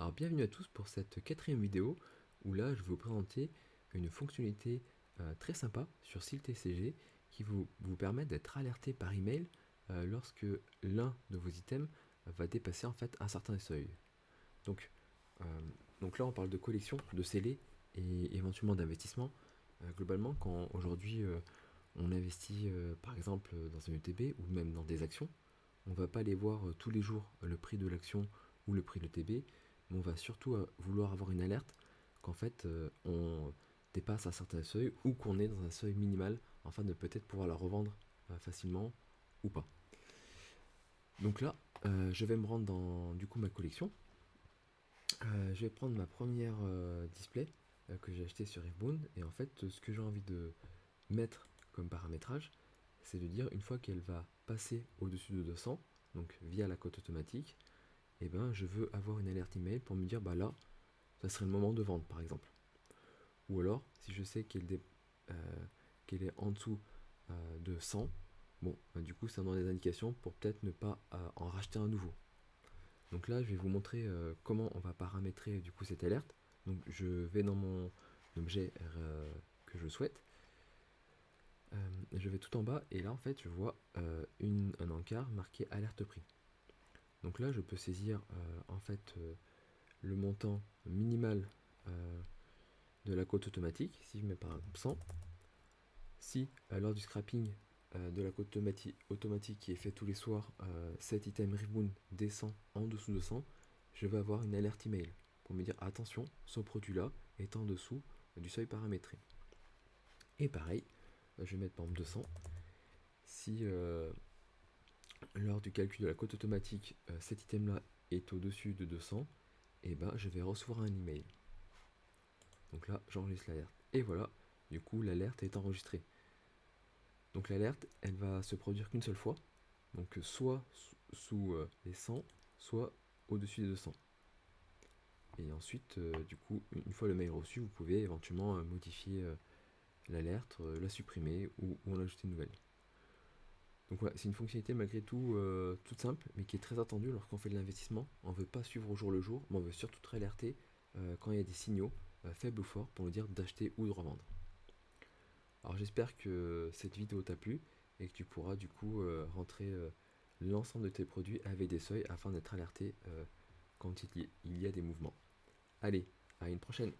Alors bienvenue à tous pour cette quatrième vidéo où là je vais vous présenter une fonctionnalité très sympa sur SylTCG qui vous permet d'être alerté par email lorsque l'un de vos items va dépasser en fait un certain seuil. Donc, euh, donc là on parle de collection, de scellés et éventuellement d'investissement. Globalement quand aujourd'hui on investit par exemple dans un ETB ou même dans des actions, on va pas aller voir tous les jours le prix de l'action ou le prix de l'ETB, mais on va surtout vouloir avoir une alerte qu'en fait on dépasse un certain seuil ou qu'on est dans un seuil minimal afin de peut-être pouvoir la revendre facilement ou pas. Donc là, je vais me rendre dans du coup ma collection. Je vais prendre ma première display que j'ai acheté sur Earthbound et en fait ce que j'ai envie de mettre comme paramétrage, c'est de dire une fois qu'elle va passer au-dessus de 200, donc via la cote automatique, et ben je veux avoir une alerte email pour me dire bah là, ça serait le moment de vendre par exemple. Ou alors, si je sais qu'elle est en dessous de 100, bon, bah, du coup ça me donne des indications pour peut-être ne pas en racheter un nouveau. Donc là, je vais vous montrer comment on va paramétrer du coup cette alerte. Donc je vais dans mon objet que je souhaite. Je vais tout en bas et là en fait je vois un encart marqué alerte prix. Donc là je peux saisir en fait le montant minimal de la cote automatique, si je mets par exemple 100. Si lors du scrapping de la cote automatique qui est fait tous les soirs, cet item Rebound descend en dessous de 100, je vais avoir une alerte email pour me dire attention, ce produit là est en dessous du seuil paramétré. Et pareil, je vais mettre par exemple 200. Si lors du calcul de la cote automatique, cet item là est au-dessus de 200, et ben je vais recevoir un email. Donc là, j'enregistre l'alerte. Et voilà, du coup, l'alerte est enregistrée. Donc l'alerte, elle va se produire qu'une seule fois, donc soit sous les 100, soit au-dessus des 200. Et ensuite, du coup, une fois le mail reçu, vous pouvez éventuellement modifier l'alerte, la supprimer ou en ajouter une nouvelle. Donc voilà, c'est une fonctionnalité malgré tout toute simple, mais qui est très attendue lorsqu'on fait de l'investissement. On ne veut pas suivre au jour le jour, mais on veut surtout très alerter quand il y a des signaux, faibles ou forts, pour nous dire d'acheter ou de revendre. Alors j'espère que cette vidéo t'a plu et que tu pourras du coup rentrer l'ensemble de tes produits avec des seuils afin d'être alerté quand il y a des mouvements. Allez, à une prochaine!